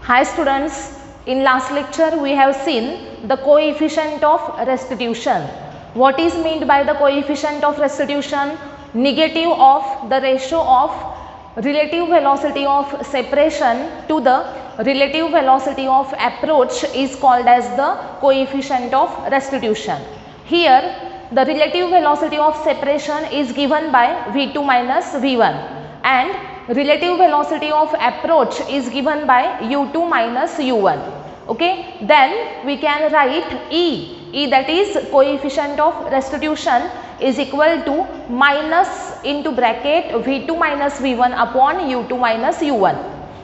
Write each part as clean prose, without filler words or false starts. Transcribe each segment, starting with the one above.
Hi students, in last lecture we have seen the coefficient of restitution. What is meant by the coefficient of restitution? Negative of the ratio of relative velocity of separation to the relative velocity of approach is called as the coefficient of restitution. Here the relative velocity of separation is given by v2 minus v1 and relative velocity of approach is given by u2 minus u1. Okay, then we can write E that is coefficient of restitution is equal to minus into bracket v2 minus v1 upon u2 minus u1.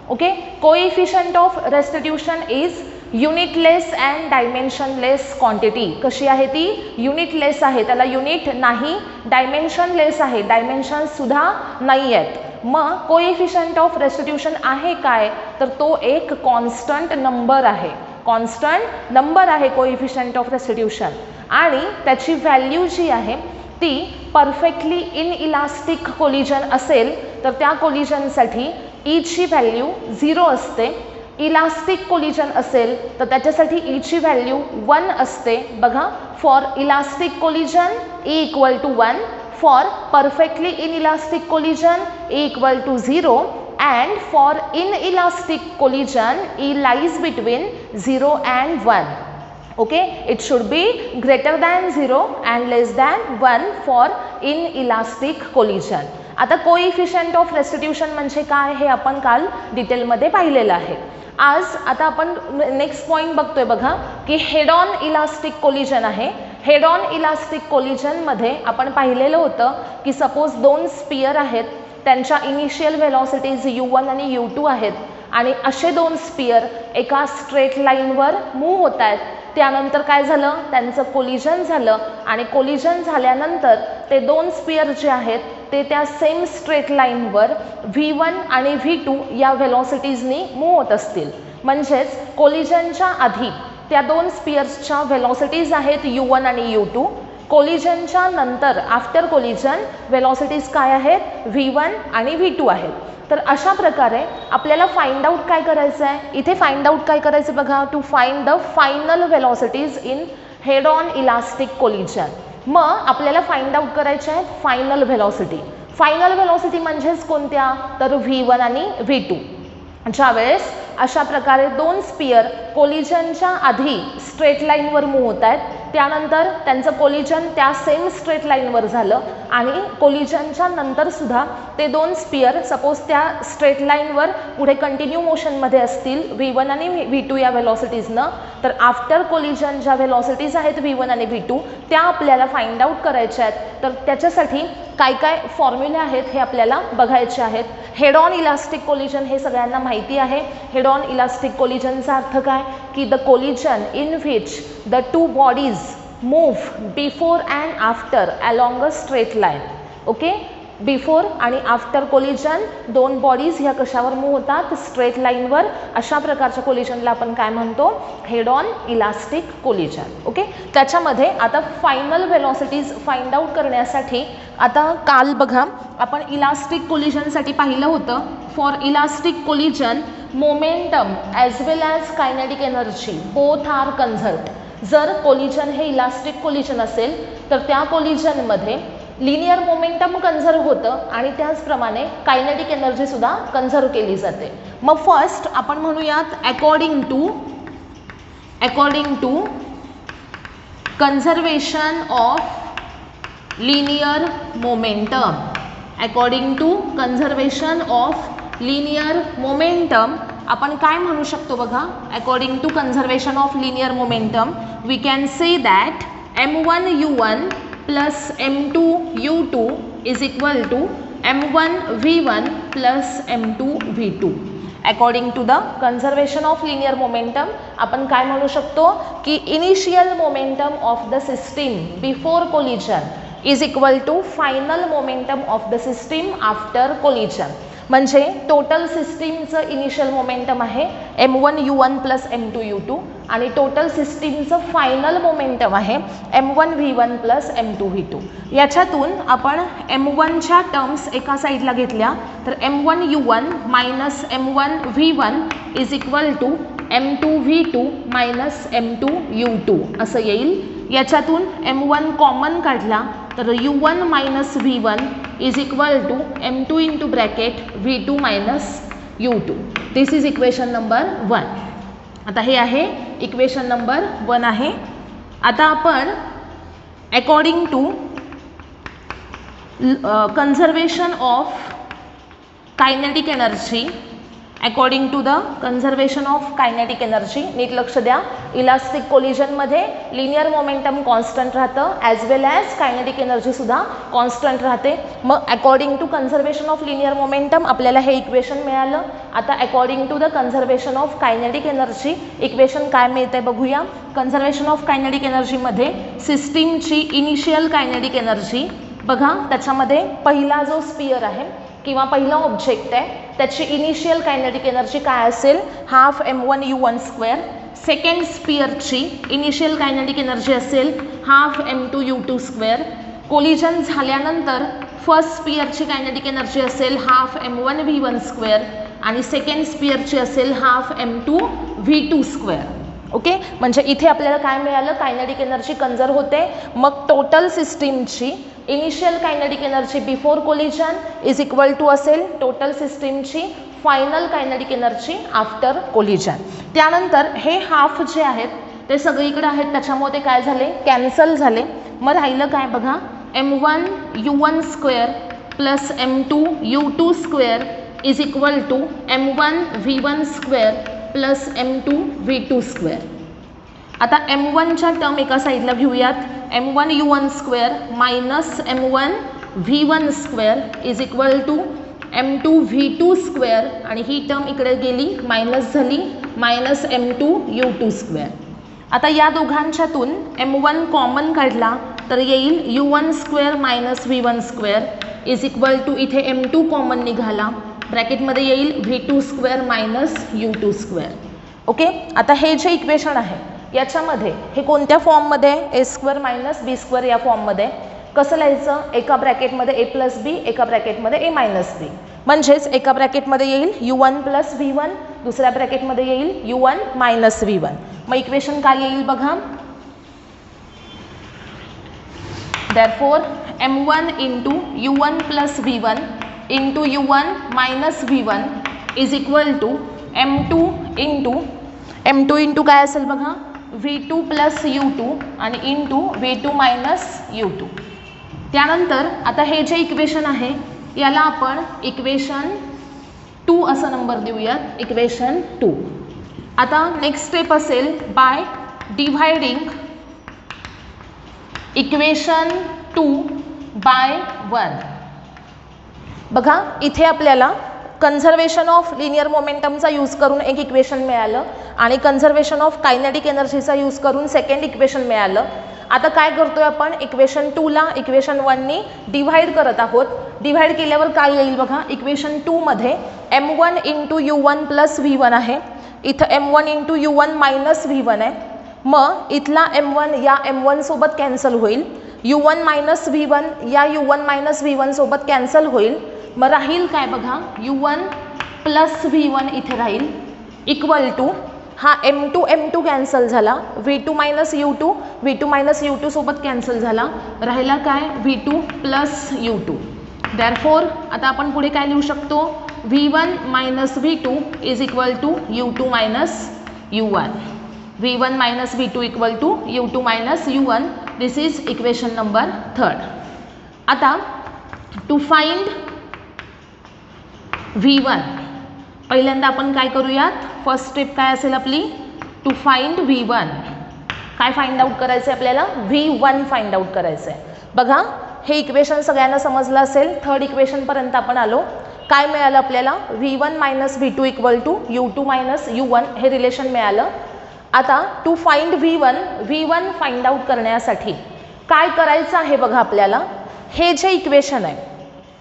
Okay, coefficient of restitution is unitless and dimensionless quantity. कशी आहे ती? युनिटलेस आहे, त्याला unit नाही. Dimensionless आहे, dimension सुद्धा नाही आहेत. मग कोएफिशियंट ऑफ रेस्टिट्यूशन आहे काय? तर तो एक कॉन्स्टंट नंबर आहे. कॉन्स्टंट नंबर आहे कोएफिशियंट ऑफ रेस्टिट्यूशन आणि त्याची व्हॅल्यू जी आहे ती परफेक्टली इन इलास्टिक कोलिजन असेल तर त्या कोलिजनसाठी ई ची व्हॅल्यू 0 असते. इलास्टिक कोलिजन असेल तर त्याच्यासाठी ई ची व्हॅल्यू 1 असते. बघा, for elastic collision e equal to 1, for perfectly inelastic collision e equal to 0 and for inelastic collision E lies between 0 and 1. Okay, it should be greater than 0 and less than 1 for inelastic collision. आता coefficient of restitution म्हणजे काय हे आपण काल डिटेलमध्ये पाहिलेलं आहे. आज आता आपण नेक्स्ट पॉइंट बघतोय बघा की हेड ऑन इलास्टिक कोलिजन आहे. हेड ऑन इलास्टिक कोलिजनमध्ये आपण पाहिलेलं होतं की सपोज दोन स्पियर आहेत, त्यांच्या इनिशियल व्हेलॉसिटीज u1 आणि u2 आहेत आणि असे दोन स्पियर एका स्ट्रेट लाईनवर मूव्ह होत आहेत. त्यानंतर काय झालं? त्यांचं कोलिजन झालं आणि कोलिजन झाल्यानंतर ते दोन स्पियर जे आहेत ते त्या सेम स्ट्रेट लाईनवर v1 आणि v2 या व्हेलॉसिटीजनी मूव्ह होत असतील. म्हणजेच कोलिजनच्या आधी त्या दोन स्पियर्सच्या व्हेलॉसिटीज आहेत u1 आणि u2. कोलिजनच्या नंतर आफ्टर कोलिजन व्हेलॉसिटीज काय आहेत? v1 आणि v2 आहेत. तर अशा प्रकारे आपल्याला फाइंड आउट काय करायचं आहे? इथे फाइंड आउट काय करायचं बघा, to find the final velocities in head on elastic collision. मग आपल्याला फाइंड आउट करायचे आहेत फायनल व्हेलॉसिटी. फायनल व्हेलॉसिटी म्हणजेच कोणत्या? तर v1 आणि v2. ज्यावेळेस अशा प्रकारे दोन स्पियर कोलिजनच्या आधी स्ट्रेट लाईनवर मूव्ह होत आहेत, त्यानंतर त्यांचं कोलिजन त्या सेम स्ट्रेट लाईनवर झालं आणि कोलिजनच्या नंतर सुद्धा ते दोन स्पियर सपोज त्या स्ट्रेट लाईनवर पुढे कंटिन्यू मोशनमध्ये असतील v1 आणि v2 या व्हेलॉसिटीजनं, तर आफ्टर कोलिजन ज्या व्हेलॉसिटीज आहेत v1 आणि v2 त्या आपल्याला फाइंड आउट करायच्या आहेत. तर त्याच्यासाठी काय काय फॉर्म्युले आहेत हे आपल्याला बघायचे आहेत. हेड ऑन इलास्टिक कोलिजन हे सगळ्यांना माहिती आहे. हेड ऑन इलास्टिक कोलिजनचा अर्थ काय की the collision in which the two bodies move before and after along a straight line. Okay, before आणि आफ्टर कोलिजन दोन बॉडीज ह्या कशावर मूव्ह होतात? स्ट्रेट लाईनवर. अशा प्रकारच्या कोलिजनला आपण काय म्हणतो? Head on elastic collision. Okay, त्याच्यामध्ये आता फायनल व्हेलॉसिटीज फाइंड आउट करण्यासाठी आता काल बघा आपण इलास्टिक कोलिजनसाठी पाहिलं होतं. For elastic collision momentum as well as kinetic energy both are conserved. जर कोलिजन हे इलास्टिक कोलिजन असेल तर त्या कोलिजनमध्ये लिनियर मोमेंटम कन्झर्व होतं आणि त्याचप्रमाणे कायनेटिक एनर्जी सुद्धा कन्झर्व केली जाते. मग फर्स्ट आपण म्हणूयात according to conservation of linear momentum. According to conservation of linear momentum आपण काय म्हणू शकतो बघा? According to conservation of linear momentum we can say that m1 u1 plus m2 u2 is equal to m1 v1 plus m2 v2. According to the conservation of linear momentum आपण काय म्हणू शकतो की initial momentum of the system before collision is equal to final momentum of the system after collision. म्हणजे total सिस्टीमचं initial momentum आहे m1u1 plus m2u2 आणि total सिस्टीमचं final momentum आहे m1v1 plus m2v2. याच्यातून आपण m1च्या टर्म्स एका साईडला घेतल्या तर m1u1 minus m1v1 is equal to m2v2 minus m2u2 असं येईल. याच्यातून m1 कॉमन काढला तर u1 minus v1 is equal to m2 into bracket v2 minus u2. This is equation number 1. आता हे आहे इक्वेशन नंबर 1 आहे. आता आपण according to conservation of kinetic energy, according to the conservation of kinetic energy, नीट लक्ष द्या. Elastic कोलिजनमध्ये लिनियर मोमेंटम कॉन्स्टंट राहतं ॲज वेल ॲज कायनेटिक एनर्जीसुद्धा कॉन्स्टंट राहते. मग according to conservation of linear momentum आपल्याला हे इक्वेशन मिळालं. आता according to the conservation of kinetic energy equation काय मिळते बघूया. कन्झर्वेशन ऑफ कायनेटिक एनर्जीमध्ये सिस्टीमची इनिशियल कायनेटिक एनर्जी बघा, त्याच्यामध्ये पहिला जो स्पियर आहे किंवा पहिला ऑब्जेक्ट आहे त्याची इनिशियल कायनेटिक एनर्जी काय असेल, हाफ m1u1 स्क्वेअर. सेकंड स्पियरची इनिशियल कायनेटिक एनर्जी असेल हाफ m2u2 स्क्वेअर. कोलिजन झाल्यानंतर फर्स्ट स्पियरची कायनेटिक एनर्जी असेल हाफ m1v1 स्क्वेअर आणि सेकंड स्पियरची असेल हाफ m2v2 स्क्वेअर. ओके, म्हणजे इथे आपल्याला काय मिळालं, कायनेटिक एनर्जी कन्झर्व होते. मग टोटल सिस्टीमची initial kinetic energy before collision is equal to असेल टोटल सिस्टीमची final kinetic energy after collision. त्यानंतर हे हाफ जे आहेत ते सगळीकडे आहेत त्याच्यामुळे ते काय झाले, कॅन्सल झाले. मग राहिलं काय बघा, m1u1 square plus m2u2 square is equal to m1v1 square plus m2v2 square. आता m1च्या टर्म एका साईडला घेऊयात. m1u1 square minus m1v1 square is equal to m2v2 square आणि ही टर्म इकडे गेली मायनस झाली मायनस m2u2 स्क्वेअर. आता या दोघांच्यातून m1 कॉमन काढला तर येईल u1 square minus v1 square is equal to इथे m2 कॉमन निघाला ब्रॅकेटमध्ये येईल v2 square minus u2 square. Okay, आता हे जे इक्वेशन आहे याच्यामध्ये हे कोणत्या फॉर्ममध्ये आहे, ए स्क्वेअर मायनस बी स्क्वेअर या फॉर्ममध्ये. कसं लिहायचं, एका ब्रॅकेटमध्ये ए प्लस बी, एका ब्रॅकेटमध्ये ए मायनस बी. म्हणजेच एका ब्रॅकेटमध्ये येईल u1 प्लस v1, दुसऱ्या ब्रॅकेटमध्ये येईल u1 मायनस v1. मग इक्वेशन काय येईल बघा, therefore m1 into u1 plus v1 into u1 minus v1 is equal to m2 into काय असेल बघा, v2 प्लस u2 आणि इंटू v2 मायनस u2. त्यानंतर आता हे जे इक्वेशन आहे याला आपण इक्वेशन 2 असा नंबर देऊयात, इक्वेशन 2. आता नेक्स्ट स्टेप असेल बाय डिव्हायडिंग इक्वेशन 2 बाय 1. बघा इथे आपल्याला कन्झर्वेशन ऑफ लिनियर मोमेंटमचा यूज करून एक इक्वेशन मिळालं आणि कन्झर्वेशन ऑफ कायनेटिक एनर्जीचा यूज करून सेकंड इक्वेशन मिळालं. आता काय करतोय आपण, इक्वेशन 2ला इक्वेशन 1नी डिव्हाइड करत आहोत. डिव्हाइड केल्यावर काय येईल बघा, equation 2मध्ये m1 into u1 plus v1 आहे, इथं m1 into u1 minus v1 आहे. मग इथला m1 या m1 सोबत कॅन्सल होईल, u1 मायनस v1 या u1 मायनस v1 सोबत कॅन्सल होईल. मग राहील काय बघा, u1 प्लस v1 इथे राहील इक्वल टू हा m2 कॅन्सल झाला, v2 मायनस u2 सोबत कॅन्सल झाला, राहिला काय v2 प्लस u2. देअरफॉर आता आपण पुढे काय लिहू शकतो, v1 minus v2 is equal to u2 minus u1. v1 minus v2 equal to u2 minus u1. This is equation number 3. आता टू फाइंड v1 पहिल्यांदा आपण काय करूयात, फर्स्ट स्टेप काय असेल आपली, टू फाइंड v1. काय फाइंड आउट करायचं आहे आपल्याला, v1 फाइंड आउट करायचं आहे. बघा हे इक्वेशन सगळ्यांना समजलं असेल, थर्ड इक्वेशनपर्यंत आपण आलो. काय मिळालं आपल्याला, v1 minus v2 equal to u2 minus u1 हे रिलेशन मिळालं. आता to find v1 find out करण्यासाठी काय करायचं आहे बघा आपल्याला, हे जे इक्वेशन आहे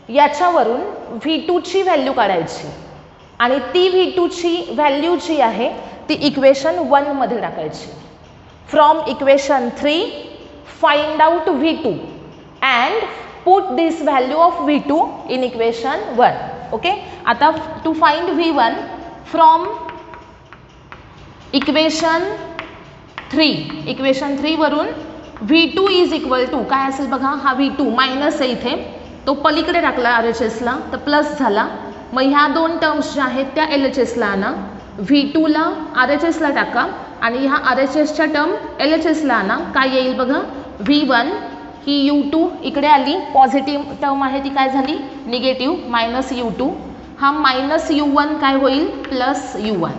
याच्यावरून V2ची व्हॅल्यू काढायची आणि ती V2ची व्हॅल्यू जी आहे ती इक्वेशन 1 मध्ये टाकायची. From equation 3 find out V2 and put this value of V2 in equation 1. Okay, आता to find V1 from equation 3 वरून V2 इज इक्वल टू काय असेल बघा, हा V2 मायनस आहे इथे, तो पलीकडे टाकला RHSला तर प्लस झाला. मग ह्या दोन टर्म्स ज्या आहेत त्या LHSला आणा, V2ला RHSला टाका आणि ह्या RHSच्या टर्म LHSला आणा. काय येईल बघा, V1 ही U2 इकडे आली, पॉझिटिव्ह टर्म आहे ती काय झाली निगेटिव्ह, मायनस U2, हा मायनस U1 काय होईल प्लस U1.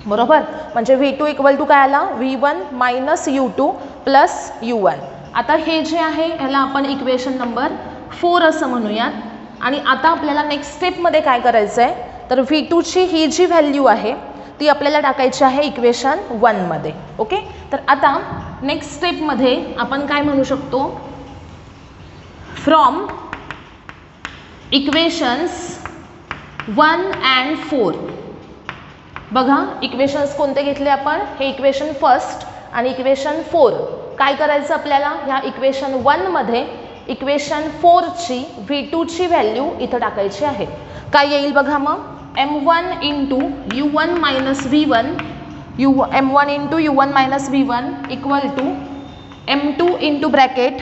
बरोबर, म्हणजे V2 इक्वल टू काय आला, V1 minus U2 plus U1. आता हे जे आहे ह्याला आपण इक्वेशन नंबर 4 असं म्हणूयात. आणि आता आपल्याला नेक्स्ट स्टेपमध्ये काय करायचं आहे, तर V2ची ही जी व्हॅल्यू आहे ती आपल्याला टाकायची आहे इक्वेशन 1 मध्ये. ओके, तर आता नेक्स्ट स्टेपमध्ये आपण काय म्हणू शकतो, फ्रॉम इक्वेशन्स 1 अँड 4. बघा इक्वेशन्स कोणते घेतले आपण, हे इक्वेशन फर्स्ट आणि इक्वेशन 4. काय करायचं आपल्याला, ह्या इक्वेशन 1 मध्ये इक्वेशन 4ची V2ची व्हॅल्यू इथं टाकायची आहे. काय येईल बघा, मग M1 into U1 minus V1 M1 into U1 minus V1 equal to M2 into bracket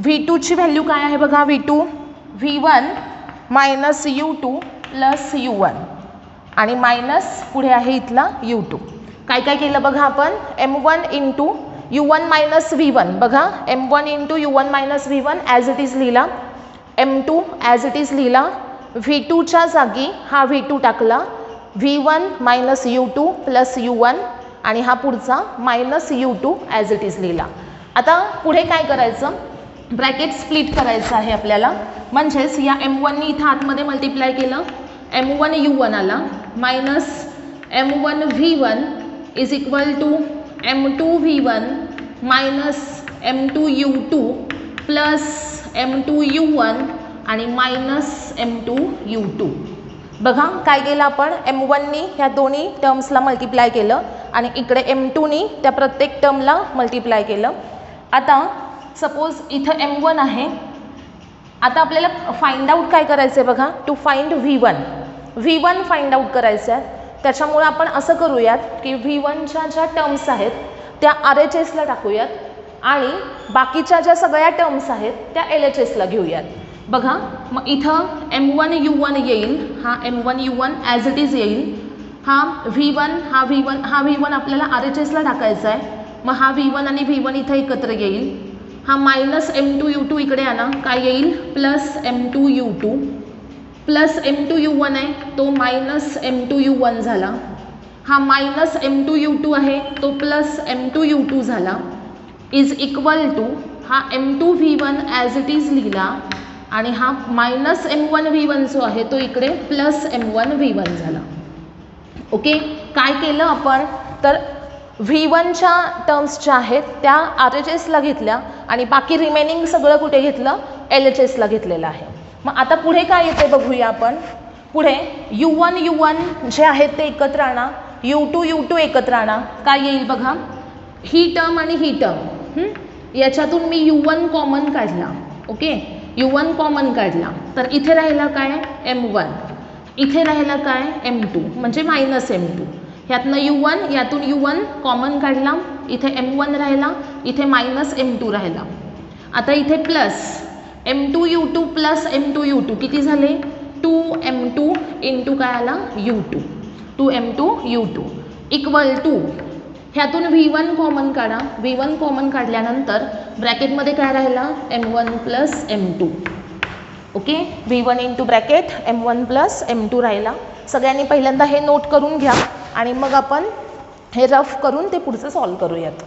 V2ची व्हॅल्यू काय आहे बघा, V2 V1 minus U2 plus U1 आणि मायनस पुढे आहे इथला U2. काय काय केलं बघा आपण, M1 into U1 minus V1, बघा M1 into U1 minus V1 as it is लिहिला, M2 ॲज इट इज लिहिला, V2च्या जागी हा V2 टाकला, V1 minus U2 plus U1 आणि हा पुढचा minus U2 as it is लिहिला. आता पुढे काय करायचं, ब्रॅकेट स्प्लिट करायचं आहे आपल्याला, म्हणजेच या M1नी इथं आतमध्ये मल्टिप्लाय केलं, M1 U1 आला minus M1 V1 is equal to M2 V1 minus M2 U2 plus M2 U1 आणि मायनस M2 U2. बघा काय केलं आपण, M1नी ह्या दोन्ही टर्म्सला मल्टिप्लाय केलं आणि इकडे M2नी त्या प्रत्येक टर्मला मल्टिप्लाय केलं. आता सपोज इथं M1 आहे, आता आपल्याला फाइंड आउट काय करायचं आहे बघा, to find V1 find out करायचं आहे. त्याच्यामुळे आपण असं करूयात की V1च्या ज्या टर्म्स आहेत त्या RHSला टाकूयात आणि बाकीच्या ज्या सगळ्या टर्म्स आहेत त्या LHSला घेऊयात. बघा मग इथं M1 U1 येईल, हा M1 U1 as it is येईल, हा V1 आपल्याला RHSला टाकायचा आहे, मग हा V1 आणि V1 इथं एकत्र येईल, हा मायनस M2 U2 इकडे आणा, काय येईल plus M2 U2 plus M2 U1 आहे तो मायनस M2 U1 झाला, हा मायनस M2 U2 आहे तो प्लस M2 U2 झाला, इज इक्वल टू हा M2 V1 as it is लिहिला आणि हा मायनस M1 V1 जो आहे तो इकडे प्लस M1 V1 झाला. ओके, काय केलं आपण, तर V1च्या टर्म्स ज्या आहेत त्या RHSला घेतल्या आणि बाकी रिमेनिंग सगळं कुठे घेतलं, LHSला घेतलेलं आहे. मग आता पुढे काय येते बघूया आपण, पुढे U1 जे आहेत ते एकत्र आणा, U2 एकत्र आणा, काय येईल बघा, ही टर्म आणि ही टर्म, याच्यातून मी U1 कॉमन काढला. ओके, U1 कॉमन काढला तर इथे राहिला काय M1, इथे राहिला काय M2 म्हणजे मायनस M2, ह्यातनं U1 यातून U1 कॉमन काढला, इथे M1 राहिला, इथे मायनस M2 राहिला. आता इथे plus M2 U2 plus M2 U2 किती झाले 2M2 इंटू काय आला U2, 2M2 U2 equal to ह्यातून V1 कॉमन काढा, V1 कॉमन काढल्यानंतर ब्रॅकेटमध्ये काय राहिला M1 plus M2. Okay, V1 into bracket M1 plus M2 राहिला. सगळ्यांनी पहिल्यांदा हे नोट करून घ्या आणि मग आपण हे रफ करून ते पुढचं सॉल्व करूयात.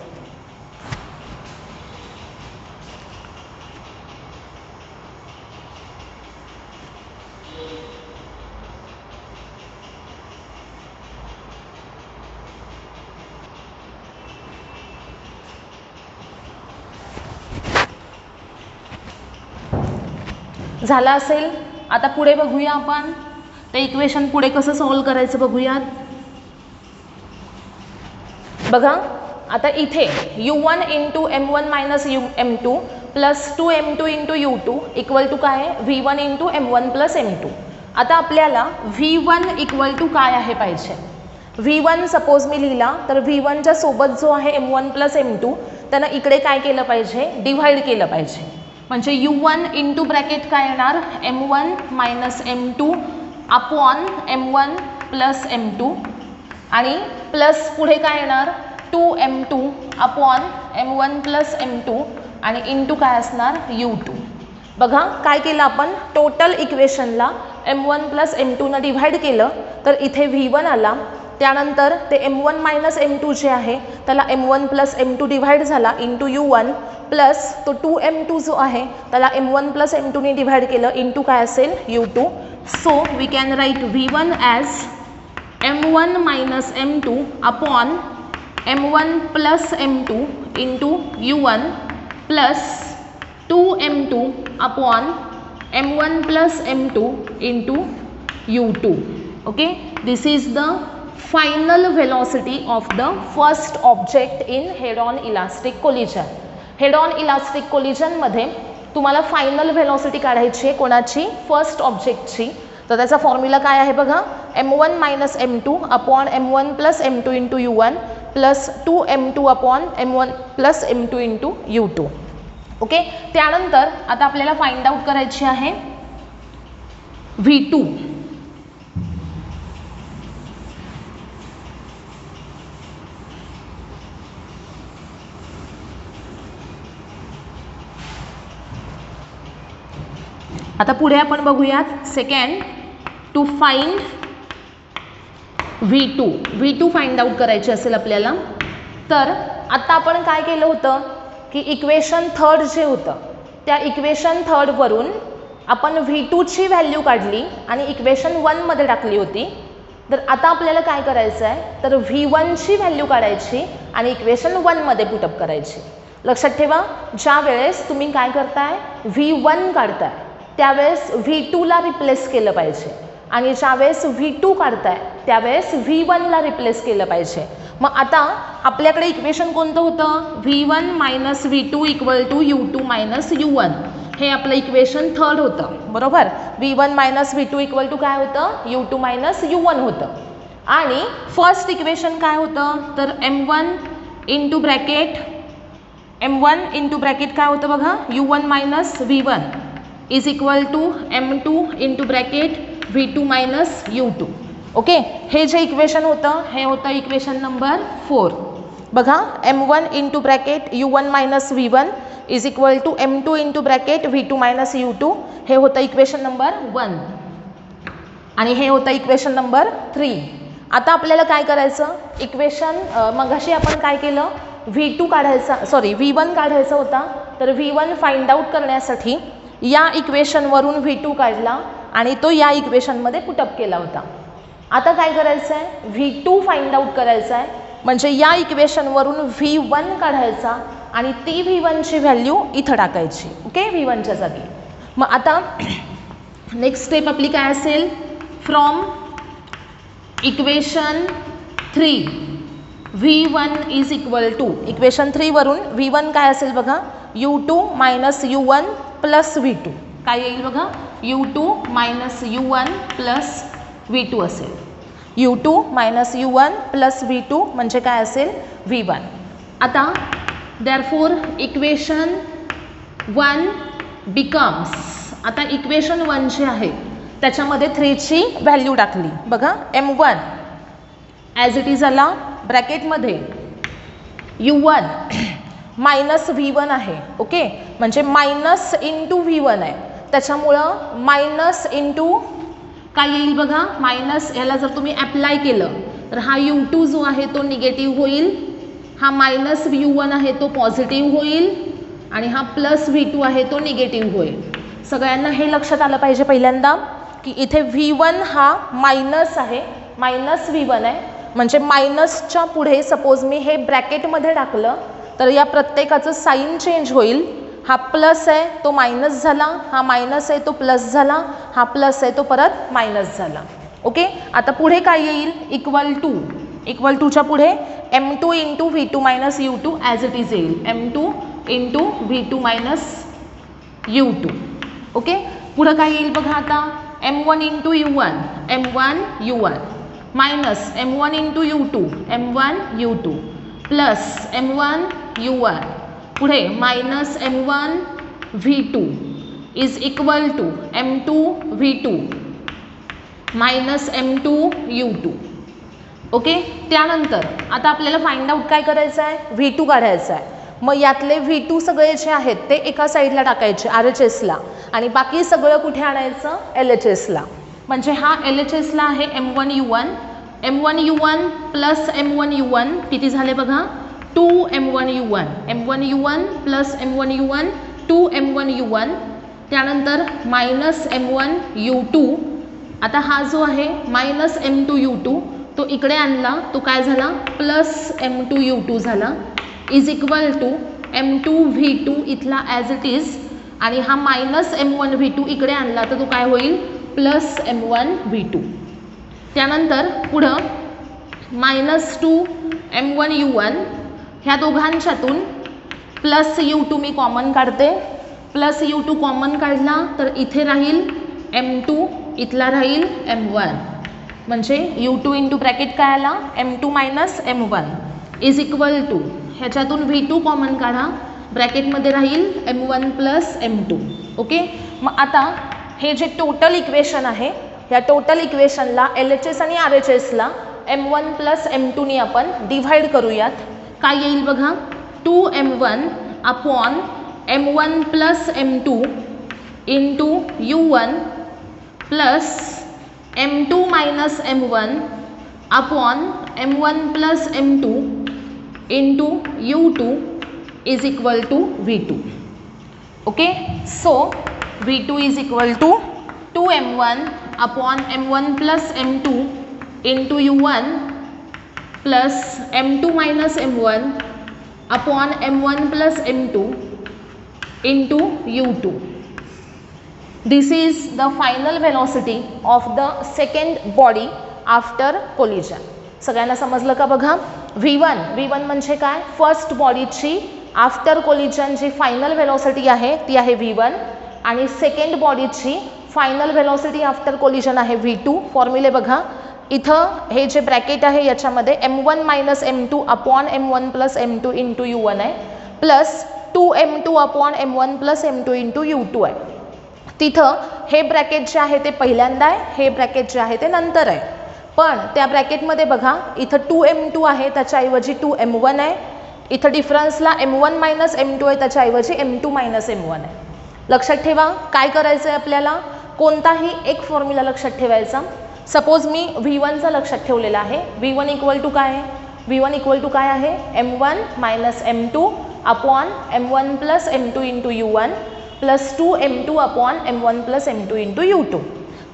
झाला असेल आता पुढे बघूया आपण ते इक्वेशन पुढे कसं सॉल्व करायचं बघूयात. बघा आता इथे u1 into m1 minus m2 plus 2m2 into u2 equal to काय आहे v1 into m1 plus m2. आता आपल्याला v1 इक्वल टू काय आहे पाहिजे. v1 सपोज मी लिहिला तर v1च्या सोबत जो आहे m1 प्लस m2 त्यांना इकडे काय केलं पाहिजे डिव्हाइड केलं पाहिजे. म्हणजे u1 इंटू ब्रॅकेट काय येणार m1 minus m2 upon m1 plus m2 आणि प्लस पुढे काय येणार 2m2 upon m1 plus m2 आणि इंटू काय असणार u2. बघा काय केलं आपण टोटल इक्वेशनला m1 प्लस m2 न डिव्हाइड केलं तर इथे v1 आला. त्यानंतर ते m1 मायनस m2 जे आहे त्याला m1 प्लस m2 डिव्हाइड झाला इंटू u1 प्लस तो 2m2 जो आहे त्याला m1 प्लस m2 ने डिव्हाइड केलं इंटू काय असेल u2. So we can write v1 as m1 minus m2 upon m1 plus m2 into u1 plus 2m2 upon m1 plus m2 into u2. Okay this is the final velocity of the first object in head on elastic collision. Head on elastic कोलिजनमध्ये तुम्हाला final velocity काढायची आहे कोणाची first ऑब्जेक्टची. तर त्याचा formula काय आहे बघा m1 minus m2 upon m1 plus m2 into u1 plus 2m2 upon m1 plus m2 into u2. Okay त्यानंतर आता आपल्याला फाइंड आउट करायची आहे v2. आता पुढे आपण बघूयात second to find v2 find out करायचे असेल आपल्याला. तर आता आपण काय केलं होतं की इक्वेशन थर्ड जे होतं त्या इक्वेशन थर्डवरून आपण v2ची व्हॅल्यू काढली आणि इक्वेशन 1 मध्ये टाकली होती. तर आता आपल्याला काय करायचं आहे तर v1ची व्हॅल्यू काढायची आणि इक्वेशन 1 मध्ये पुटअप करायची. लक्षात ठेवा ज्या वेळेस तुम्ही काय करताय v1 काढताय त्यावेळेस v2ला रिप्लेस केलं पाहिजे आणि ज्यावेळेस v2 काढताय त्यावेळेस v1ला रिप्लेस केलं पाहिजे. मग आता आपल्याकडे इक्वेशन कोणतं होतं v1 minus v2 equal to u2 minus u1. हे आपलं इक्वेशन थर्ड होतं बरोबर. v1 minus v2 equal to काय होतं u2 मायनस u1 होतं. आणि फर्स्ट इक्वेशन काय होतं तर m1 इंटू ब्रॅकेट काय होतं बघा u1 minus v1 is equal to m2 into bracket v2 minus u2. Okay हे जे इक्वेशन होतं हे होतं इक्वेशन नंबर 4. बघा m1 into bracket u1 minus v1 is equal to m2 into bracket v2 minus u2 हे होतं equation number 1 आणि हे होतं इक्वेशन नंबर 3. आता आपल्याला काय करायचं इक्वेशन मगाशी आपण काय केलं v2 काढायचा v1 काढायचा होता. तर v1 फाइंड आउट करण्यासाठी या इक्वेशनवरून v2 काढला आणि तो या इक्वेशनमध्ये पुटअप केला होता. आता काय करायचं आहे v2 फाइंड आउट करायचा आहे म्हणजे या इक्वेशनवरून v1 काढायचा आणि ती v1ची व्हॅल्यू इथं टाकायची. ओके v1च्या जागी. मग आता नेक्स्ट स्टेप आपली काय असेल from equation 3 v1 is equal to equation 3 वरून v1 काय असेल बघा u2 minus u1 plus v2 काय येईल बघा u2 minus u1 plus v2 असेल. u2 minus u1 plus v2 म्हणजे काय असेल v1. आता देअरफॉर इक्वेशन 1 बिकम्स आता इक्वेशन 1 जे आहे त्याच्यामध्ये 3ची व्हॅल्यू टाकली बघा m1 ॲज इट इज आला ब्रॅकेटमध्ये u1 मायनस v1 आहे. ओके म्हणजे मायनस इंटू v1 आहे त्याच्यामुळं मायनस इंटू काय येईल बघा मायनस याला जर तुम्ही अप्लाय केलं तर हा u2 जो आहे तो निगेटिव्ह होईल. हा मायनस v1 आहे तो पॉझिटिव्ह होईल आणि हा प्लस v2 आहे तो निगेटिव्ह होईल. सगळ्यांना हे लक्षात आलं पाहिजे पहिल्यांदा की इथे v1 हा मायनस आहे मायनस v1 आहे म्हणजे मायनसच्या पुढे सपोज मी हे ब्रॅकेटमध्ये टाकलं तर या प्रत्येकाचं साइन चेंज होईल हा प्लस आहे तो मायनस झाला, हा मायनस आहे तो प्लस झाला, हा प्लस आहे तो परत मायनस झाला. ओके, आता पुढे काय येईल, इक्वल टूच्या पुढे m2 into v2 minus u2 as it is येईल, m2 into v2 minus u2. Okay, पुढं काय येईल बघा आता, m1 into m1 u1 minus m1 into m1 u2 plus m1 u1 पुढे minus m1 v2 is equal to m2 v2 minus m2 u2. Okay, त्यानंतर आता आपल्याला फाइंड आउट काय करायचं आहे, v2 काढायचा आहे. मग यातले v2 सगळे जे आहेत ते एका साईडला टाकायचे RHSला आणि बाकी सगळं कुठे आणायचं, LHSला. म्हणजे हा LHSला आहे m1 u1 plus m1 u1 किती झाले बघा, 2m1 u1 plus m1 u1 2m1 u1. त्यानंतर मायनस m1 u2. आता हा जो आहे मायनस m2 u2 तो इकडे आणला, तो काय झाला, प्लस m2 u2 झाला is equal to m2 v2 इथला ॲज इट इज आणि हा मायनस m1 v2 इकडे आणला तर तो काय होईल, प्लस m1 v2. त्यानंतर पुढं मायनस 2m1 u1 ह्या दोघांच्यातून प्लस u2 मी कॉमन काढते, प्लस u2 कॉमन काढला तर इथे राहील m2 इथला राहील m1 म्हणजे u2 इंटू ब्रॅकेट काय आला, m2 minus m1 is equal to ह्याच्यातून v2 कॉमन काढा, ब्रॅकेटमध्ये राहील m1 प्लस m2. ओके, मग आता हे जे टोटल इक्वेशन आहे या टोटल इक्वेशनला LHS आणि RHSला m1 प्लस m2 नी आपण डिव्हाइड करूयात. काय येईल बघा, 2m1 upon m1 plus m2 into u1 plus m2 minus m1 upon m1 plus m2 into u2 is equal to v2. Okay, so v2 is equal to 2m1 upon m1 plus m2 into u1 plus m2 minus m1 upon m1 plus m2 into u2. This is the final velocity of the second body after collision. सगळ्यांना समजलं का बघा, v1 म्हणजे काय, first बॉडीची after collision जी final velocity आहे ती आहे v1 आणि सेकंड बॉडीची फायनल वेलॉसिटी आफ्टर कोलिजन आहे v2. फॉर्म्युले बघा, इथं हे जे ब्रॅकेट आहे याच्यामध्ये m1 minus m2 upon m1 plus m2 into u1 आहे plus 2m2 upon m1 plus m2 into u2 आहे. तिथं हे ब्रॅकेट जे आहे ते पहिल्यांदा आहे, हे ब्रॅकेट जे आहे ते नंतर आहे. पण त्या ब्रॅकेटमध्ये बघा इथं 2m2 आहे त्याच्याऐवजी 2m1 आहे, इथं डिफरन्सला m1 मायनस m2 आहे त्याच्याऐवजी m2 मायनस m1 आहे. लक्षात ठेवा काय करायचं आहे आपल्याला, कोणताही एक फॉर्म्युला लक्षात ठेवायचा. सपोज मी v1चा लक्षात ठेवलेला आहे, v1 इक्वल टू काय आहे, v1 इक्वल टू काय आहे m1 minus m2 upon m1 plus m2 into u1 plus 2m2 upon m1 plus m2 into u2.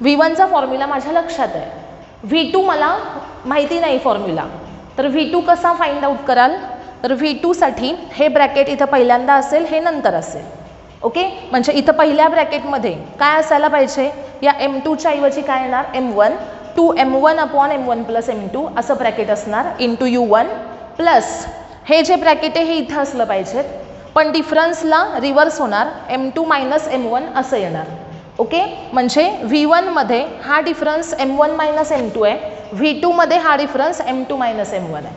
v1चा फॉर्म्युला माझ्या लक्षात आहे, v2 मला माहिती नाही फॉर्म्युला, तर v2 कसा फाइंड आउट कराल, तर v2साठी हे ब्रॅकेट इथं पहिल्यांदा असेल, हे नंतर असेल. ओके, म्हणजे इथं पहिल्या ब्रॅकेटमध्ये काय असायला पाहिजे, या m2च्या ऐवजी काय येणार m1, 2m1 upon m1 plus m2 असं ब्रॅकेट असणार इंटू u1 प्लस हे जे ब्रॅकेट आहे हे इथं असलं पाहिजे पण डिफरन्सला रिव्हर्स होणार m2 मायनस m1 असं येणार. ओके, म्हणजे v1 मध्ये हा डिफरन्स m1 मायनस m2 आहे, v2 मध्ये हा डिफरन्स m2 मायनस m1 आहे.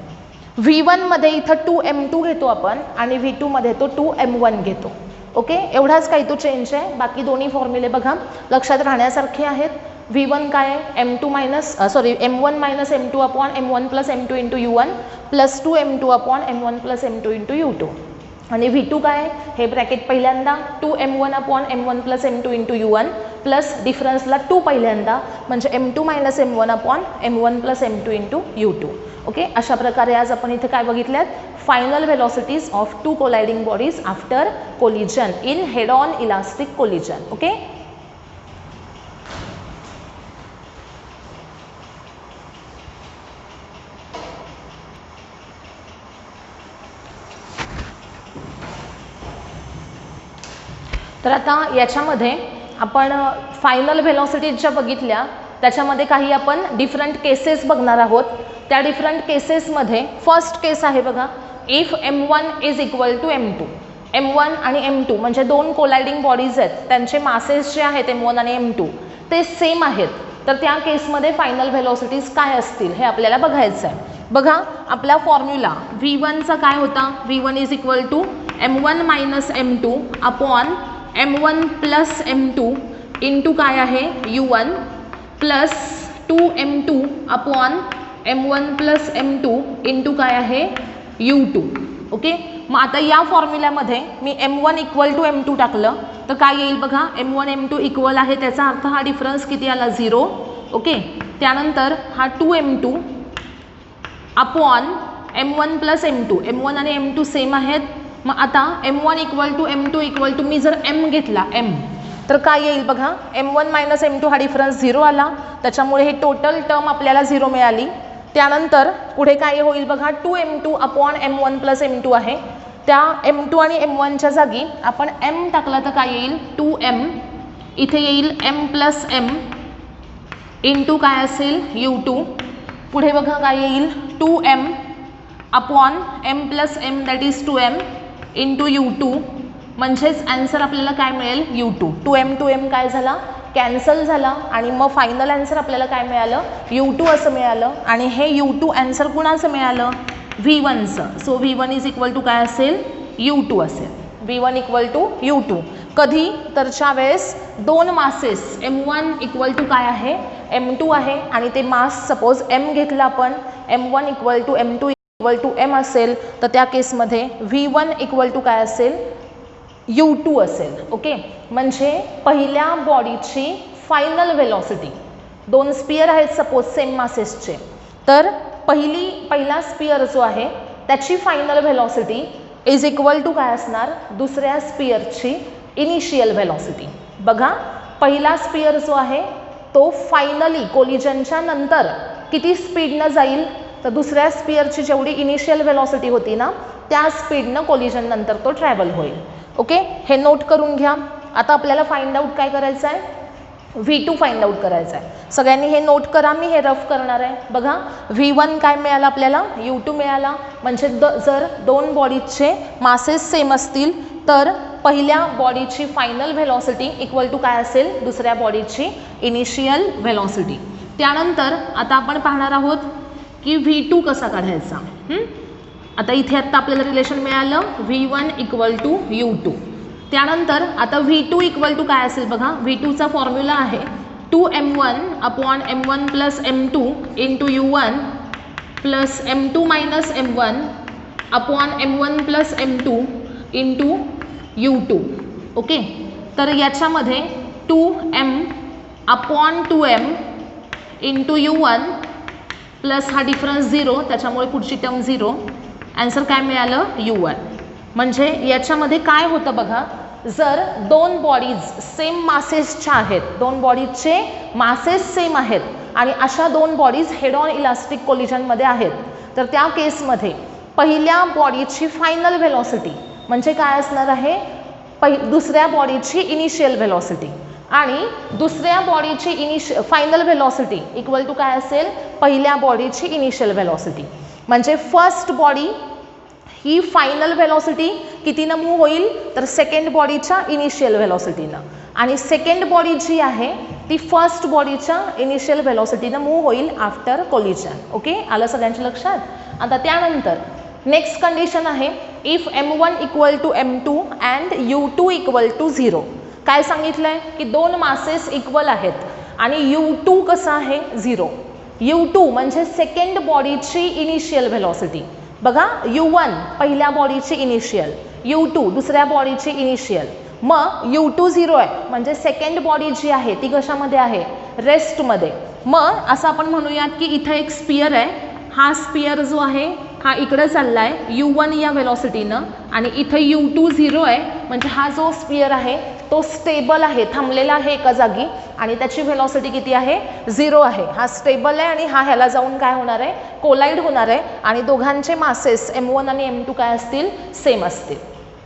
v1 मध्ये इथं 2m2 घेतो आपण आणि v2 मध्ये तो 2m1 घेतो. ओके, एवढाच काही तो चेंज आहे, बाकी दोन्ही फॉर्म्युले बघा लक्षात राहण्यासारखे आहेत. v1 काय आहे m2 minus m1 minus m2 upon m1 plus m2 into u1 plus 2m2 upon m1 plus m2 into u2 आणि v2 काय हे ब्रॅकेट पहिल्यांदा 2m1 upon m1 plus m2 into u1 plus डिफरन्सला 2 पहिल्यांदा म्हणजे m2 minus m1 upon m1 plus m2 into u2. Okay, अशा प्रकारे आज आपण इथे काय बघितल्यात, final velocities of two colliding bodies after collision in head on elastic collision. Okay, तर आता याच्यामध्ये आपण फायनल व्हेलॉसिटी ज्या बघितल्या त्याच्यामध्ये काही आपण डिफरंट केसेस बघणार आहोत. त्या डिफरंट केसेसमध्ये फर्स्ट केस आहे बघा, if m1 is equal to m2. m1 आणि m2 म्हणजे दोन कोलायडिंग बॉडीज आहेत, त्यांचे मासेस जे आहेत m1 आणि m2 ते सेम आहेत. तर त्या केसमध्ये फायनल व्हेलॉसिटीज काय असतील हे आपल्याला बघायचं आहे. बघा आपला फॉर्म्युला v1चा काय होता, v1 is equal to m1 minus m2 upon m1 plus m2 into काय आहे u1 plus 2m2 upon m1 plus m2 into काय आहे u2. ओके, मग आता या फॉर्म्युल्यामध्ये मी m1 इक्वल टू m2 टाकलं तर काय येईल बघा, m1 m2 इक्वल आहे, त्याचा अर्थ हा डिफरन्स किती आला 0. ओके, त्यानंतर हा 2m2 upon m1 plus m2, m1 आणि m2 सेम आहेत. मग आता m1 equal to m2 equal to मी जर m घेतला m तर काय येईल बघा, m1 मायनस m2 हा डिफरन्स 0 आला, त्याच्यामुळे हे टोटल टर्म आपल्याला 0 मिळाली. त्यानंतर पुढे काय होईल बघा, 2m2 upon m1 plus m2 आहे, त्या m2 आणि m1च्या जागी आपण m टाकला तर काय येईल 2m, इथे येईल m प्लस m इंटू काय असेल u2. पुढे बघा काय येईल 2m upon m plus m that is 2m into u2, म्हणजेच आन्सर आपल्याला काय मिळेल u2. 2m काय झाला, कॅन्सल झाला आणि मग फायनल आन्सर आपल्याला काय मिळालं u2 असं मिळालं. आणि हे u2 आन्सर कुणाचं मिळालं, v1चं. So v1 is equal to काय असेल u2 असेल, v1 इक्वल टू u2. कधी तर च्या वेळेस दोन मासेस m1 इक्वल टू काय आहे m2 आहे आणि ते मास सपोज m घेतला आपण, m1 equal to m2 equal to m असेल तर त्या केसमध्ये v1 इक्वल टू काय असेल u2 असेल. ओके, म्हणजे पहिल्या बॉडीची फायनल व्हेलॉसिटी, दोन स्पियर आहेत सपोज सेम मासेसचे, तर पहिला स्पियर जो आहे त्याची final velocity is equal to काय असणार, दुसऱ्या स्पियरची इनिशियल व्हेलॉसिटी. बघा पहिला स्पियर जो आहे तो फायनली कोलिजनच्या नंतर किती स्पीडनं जाईल, तर दुसऱ्या स्पियरची जेवढी इनिशियल व्हेलॉसिटी होती ना त्या स्पीडनं कोलिजन नंतर तो ट्रॅव्हल होईल. ओके, हे नोट करून घ्या. आता आपल्याला फाइंड आउट काय करायचं आहे, v2 फाइंड आउट करायचं आहे. सगळ्यांनी हे नोट करा, मी हे रफ करणार आहे. बघा v1 काय मिळाला आपल्याला, u2 मिळाला. म्हणजे जर दोन बॉडीजचे मासेस सेम असतील तर पहिल्या बॉडीची फायनल व्हेलॉसिटी इक्वल टू काय असेल, दुसऱ्या बॉडीची इनिशियल व्हेलॉसिटी. त्यानंतर आता आपण पाहणार आहोत की v2 कसा काढायचा. आता इथे आता आपल्याला रिलेशन मिळालं v1 इक्वल टू u2. त्यानंतर आता v2 इक्वल टू काय असेल बघा, v2चा फॉर्म्युला आहे 2m1 upon m1 plus m2 into u1 plus m2 minus m1 upon m1 plus m2 into u2. Okay, तर याच्यामध्ये 2m upon 2m into u1 plus हा difference 0, त्याच्यामुळे पुढची टर्म 0, आन्सर काय मिळालं u1. म्हणजे याच्यामध्ये काय होतं बघा, जर दोन बॉडीज सेम मासेसच्या आहेत, दोन बॉडीजचे मासेस सेम आहेत आणि अशा दोन बॉडीज हेड ऑन इलास्टिक कोलिजनमध्ये आहेत, तर त्या केसमध्ये पहिल्या बॉडीची फायनल व्हेलॉसिटी म्हणजे काय असणार आहे, दुसऱ्या बॉडीची इनिशियल व्हेलॉसिटी आणि दुसऱ्या बॉडीची फायनल व्हेलॉसिटी इक्वल टू काय असेल, पहिल्या बॉडीची इनिशियल व्हेलॉसिटी. म्हणजे फर्स्ट बॉडी ही फायनल व्हेलॉसिटी कितीनं मूव्ह होईल, तर सेकंड बॉडीच्या इनिशियल व्हेलॉसिटीनं, आणि सेकंड बॉडी जी आहे ती फर्स्ट बॉडीच्या इनिशियल व्हेलॉसिटीनं मूव्ह होईल आफ्टर कोलिजन. ओके, आलं सगळ्यांच्या लक्षात. आता त्यानंतर नेक्स्ट कंडिशन आहे if m1 equal to m2 and u2 equal to 0. काय सांगितलंय की दोन मासेस इक्वल आहेत आणि u2 कसं आहे 0. u2 म्हणजे सेकंड बॉडीची इनिशियल व्हेलॉसिटी. बघा u1 पहिल्या बॉडीची इनिशियल, u2 दुसऱ्या बॉडीची इनिशियल. मग u2 0 आहे म्हणजे सेकंड बॉडी जी आहे ती कशामध्ये आहे, रेस्टमध्ये. मग असं आपण म्हणूयात की इथं एक स्पियर आहे, हा स्पियर जो आहे हा इकडे चालला आहे u1 या व्हेलॉसिटीनं आणि इथं u2 0 आहे, म्हणजे हा जो स्पियर आहे तो स्टेबल आहे, थांबलेला आहे एका जागी आणि त्याची व्हेलॉसिटी किती आहे 0 आहे. हा स्टेबल आहे आणि हा ह्याला जाऊन काय होणार आहे, कोलाइड होणार आहे आणि दोघांचे मासेस m1 आणि m2 काय असतील, सेम असतील.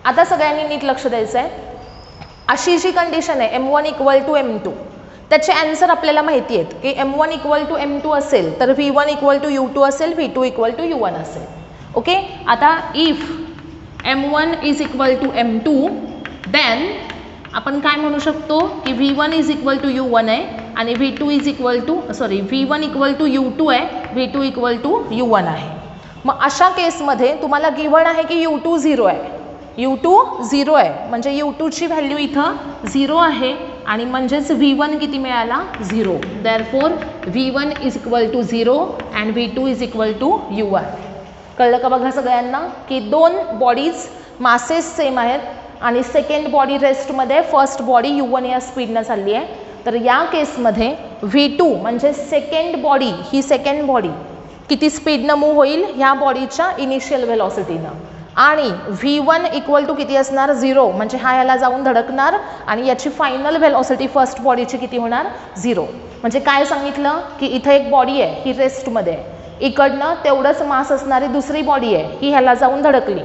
आता सगळ्यांनी नीट लक्ष द्यायचं आहे. अशी जी कंडिशन आहे M1 इक्वल टू M2, त्याचे आन्सर आपल्याला माहिती आहेत की M1 इक्वल टू M2 असेल तर V1 इक्वल टू U2 असेल, V2 इक्वल टू U1 असेल. ओके, आता if M1 is equal to M2 then आपण काय म्हणू शकतो की V1 is equal to U1 आहे आणि V2 is equal to V1 equal to U2 आहे, V2 इक्वल टू U1 आहे. मग अशा केसमध्ये तुम्हाला गिव्हन आहे की U2 0 आहे, U2 0 आहे म्हणजे U2ची व्हॅल्यू इथं 0 आहे आणि म्हणजेच V1 किती मिळाला 0. Therefore V1 is equal to 0 and V2 is equal to U1. कळलं का बघा सगळ्यांना की दोन बॉडीज मासेस सेम आहेत आणि सेकंड बॉडी रेस्टमध्ये, फर्स्ट बॉडी U1 या स्पीडनं चालली आहे. तर या केसमध्ये V2 म्हणजे सेकंड बॉडी, ही सेकंड बॉडी किती स्पीडनं मूव्ह होईल ह्या बॉडीच्या इनिशियल व्हेलॉसिटीनं आणि V1 इक्वल टू किती असणार 0 म्हणजे हा याला जाऊन धडकणार आणि याची फायनल व्हेलॉसिटी फर्स्ट बॉडीची किती होणार 0. म्हणजे काय सांगितलं की इथं एक बॉडी आहे ही रेस्टमध्ये आहे, इकडनं तेवढंच मास असणारी दुसरी बॉडी आहे ही ह्याला जाऊन धडकली.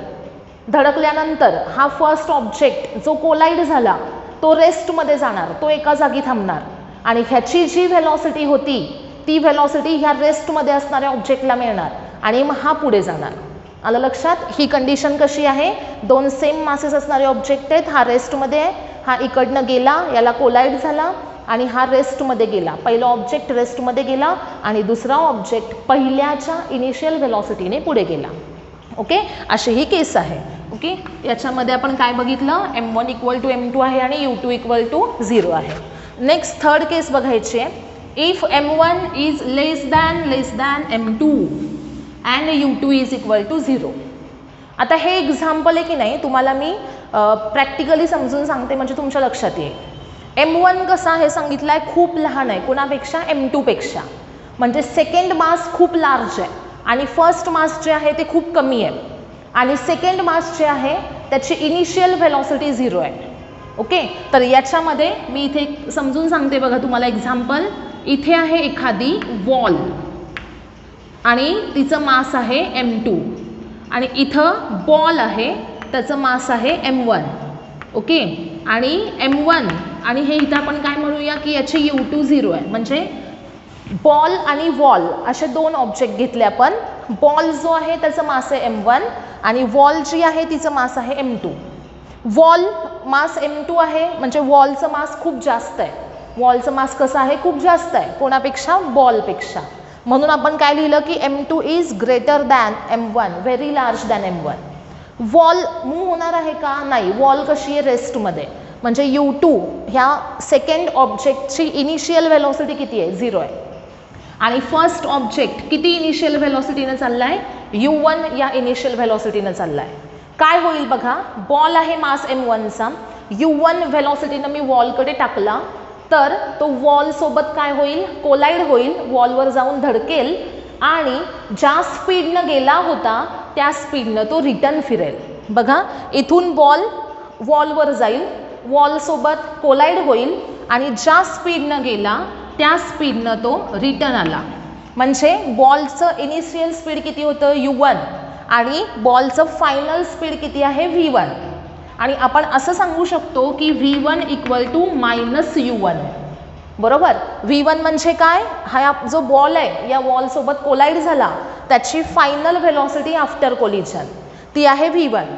धडकल्यानंतर हा फर्स्ट ऑब्जेक्ट जो कोलाइड झाला तो रेस्टमध्ये जाणार, तो एका जागी थांबणार आणि ह्याची जी व्हेलॉसिटी होती ती व्हेलॉसिटी ह्या रेस्टमध्ये असणाऱ्या ऑब्जेक्टला मिळणार आणि मग हा पुढे जाणार. आलं लक्षात? ही कंडिशन कशी आहे, दोन सेम मासेस असणारे ऑब्जेक्ट आहेत, हा रेस्टमध्ये आहे, हा इकडनं गेला, याला कोलाइड झाला आणि हा रेस्टमध्ये गेला. पहिला ऑब्जेक्ट रेस्टमध्ये गेला आणि दुसरा ऑब्जेक्ट पहिल्याच्या इनिशियल व्हेलॉसिटीने पुढे गेला. ओके, अशी ही केस आहे. ओके, याच्यामध्ये आपण काय बघितलं, M1 इक्वल टू M2 आहे आणि U2 इक्वल टू 0 आहे. नेक्स्ट थर्ड केस बघायची आहे. If M1 is less than M2 and U2 is equal to 0. आता हे एक्झाम्पल आहे की नाही तुम्हाला मी प्रॅक्टिकली समजून सांगते म्हणजे तुमच्या लक्षात येईल. M1 कसा हे सांगितलं आहे खूप लहान आहे कोणापेक्षा, M2 पेक्षा, म्हणजे सेकंड मास खूप लार्ज आहे आणि फर्स्ट मास जे आहे ते खूप कमी आहे आणि सेकंड मास जे आहे त्याची इनिशियल व्हेलॉसिटी 0 आहे. ओके, तर याच्यामध्ये मी इथे समजून सांगते बघा तुम्हाला एक्झाम्पल. इथे आहे एखादी वॉल आणि तिचं मास आहे M2 आणि इथं बॉल आहे त्याचं मास आहे M1. ओके, आणि M1 आणि हे इथं आपण काय म्हणूया की याची U2 0 आहे. म्हणजे बॉल आणि वॉल असे दोन ऑब्जेक्ट घेतले आपण. बॉल जो आहे त्याचं मास आहे M1 आणि वॉल जी आहे तिचं मास आहे M2. वॉल मास M2 आहे म्हणजे वॉलचं मास खूप जास्त आहे. वॉलचं मास कसं आहे, खूप जास्त आहे कोणापेक्षा, बॉलपेक्षा. म्हणून आपण काय लिहिलं की M2 is greater than M1, very large than M1. Wall move होणार आहे का, नाही. वॉल कशी आहे, रेस्टमध्ये, म्हणजे U2 ह्या सेकंड ऑब्जेक्टची इनिशियल व्हेलॉसिटी किती आहे, 0 आहे आणि फर्स्ट ऑब्जेक्ट किती इनिशियल व्हेलॉसिटीनं चालला आहे, U1 या इनिशियल व्हेलॉसिटीनं चालला आहे. काय होईल बघा, बॉल आहे मास M1चा, U1 व्हेलॉसिटीनं मी वॉलकडे टाकला तर तो वॉलसोबत काय होईल, कोलाइड होईल, वॉलवर जाऊन धडकेल आणि ज्या स्पीडनं गेला होता त्या स्पीडनं तो रिटर्न फिरेल. बघा, इथून बॉल वॉलवर जाईल, वॉलसोबत कोलाइड होईल आणि ज्या स्पीडनं गेला त्या स्पीडनं तो रिटर्न आला. म्हणजे बॉलचं इनिशियल स्पीड किती होतं, U1 आणि बॉलचं फायनल स्पीड किती आहे, V1. आणि आपण असं सांगू शकतो की V1 इक्वल टू -U1. बरोबर. V1 म्हणजे काय, हा जो बॉल आहे या वॉलसोबत कोलाइड झाला त्याची फायनल व्हेलॉसिटी आफ्टर कोलिजन ती आहे V1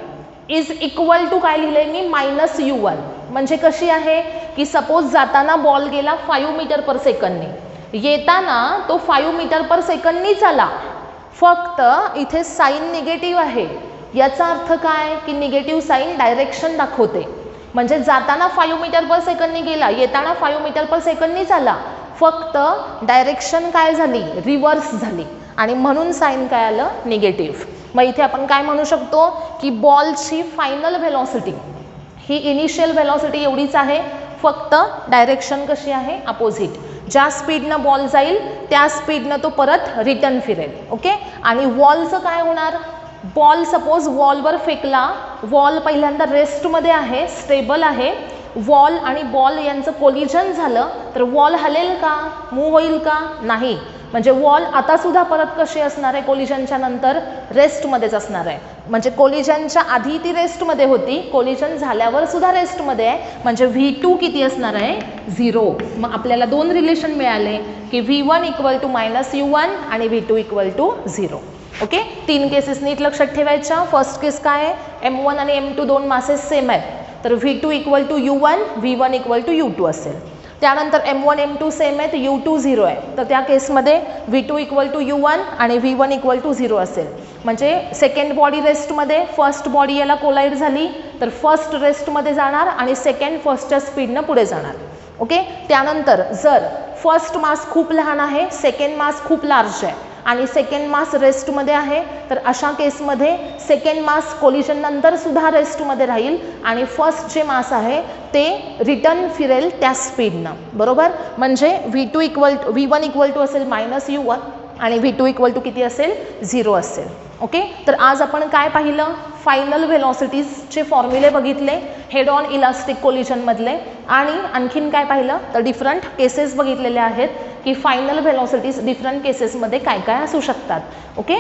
इज इक्वल टू काय लिहिलंय मी, -U1. म्हणजे कशी आहे की सपोज जाताना बॉल गेला 5 मीटर पर सेकंडने, येताना तो 5 मीटर पर सेकंडनीच आला, फक्त इथे साईन निगेटिव्ह आहे. याचा अर्थ काय की निगेटिव्ह साईन डायरेक्शन दाखवते. म्हणजे जाताना 5 मीटर पर सेकंडने गेला, येताना 5 मीटर पर सेकंडनीच आला, फक्त डायरेक्शन काय झाली, रिव्हर्स झाली आणि म्हणून साईन काय आलं, निगेटिव्ह. मग इथे आपण काय म्हणू शकतो की बॉलची फायनल व्हेलॉसिटी ही इनिशियल व्हेलॉसिटी एवढीच आहे, फक्त डायरेक्शन कशी आहे, अपोजिट. ज्या स्पीडनं बॉल जाईल त्या स्पीडनं तो परत रिटर्न फिरेल. ओके, आणि वॉलचं काय होणार, बॉल सपोज वॉलवर फेकला, वॉल पहिल्यांदा रेस्टमध्ये आहे, स्टेबल आहे, वॉल आणि बॉल यांचं कोलिजन झालं तर वॉल हलेल का, मूव्ह होईल का, नाही. म्हणजे वॉल आता सुद्धा परत कशी असणार आहे, कोलिजनच्या नंतर रेस्टमध्येच असणार आहे. म्हणजे कोलिजनच्या आधी ती रेस्टमध्ये होती, कोलिजन झाल्यावर सुद्धा रेस्टमध्ये आहे, म्हणजे V2 किती असणार आहे, 0. मग आपल्याला दोन रिलेशन मिळाले की V1 इक्वल टू -U1 आणि V2 equal to 0. Okay, 3 cases नीट लक्षात ठेवायच्या. फर्स्ट केस काय आहे, M1 आणि M2 दोन मासेस सेम आहेत, तर V2 equal to U1, V1 equal to U2 असेल. त्यानंतर M1 M2 सेम आहे, तर U2 0 आहे, तर त्या केसमध्ये V2 इक्वल टू U1 आणि V1 इक्वल टू 0 असेल. म्हणजे सेकंड बॉडी रेस्टमध्ये फर्स्ट बॉडी याला कोलाईड झाली तर फर्स्ट रेस्टमध्ये जाणार आणि सेकंड फर्स्टच्या स्पीडनं पुढे जाणार. ओके, त्यानंतर जर फर्स्ट मास खूप लहान आहे, सेकंड मास खूप लार्ज आहे आणि सेकंड मास रेस्टमध्ये आहे, तर अशा केसमध्ये सेकंड मास कोलिजन नंतर सुद्धा रेस्टमध्ये राहील आणि फर्स्ट जे मास आहे ते रिटर्न फिरेल त्या स्पीडनं. बरोबर, म्हणजे V1 इक्वल टू असेल -U1 आणि V2 इक्वल टू किती असेल, 0 असेल. ओके, तर आज आपण काय पाहिलं, फायनल व्हेलॉसिटीजचे फॉर्म्युले बघितले हेड ऑन इलास्टिक कोलिजनमधले, आणि आणखीन काय पाहिलं तर डिफरंट केसेस बघितलेले आहेत की फायनल व्हेलॉसिटीज डिफरंट केसेसमध्ये काय काय असू शकतात. ओके.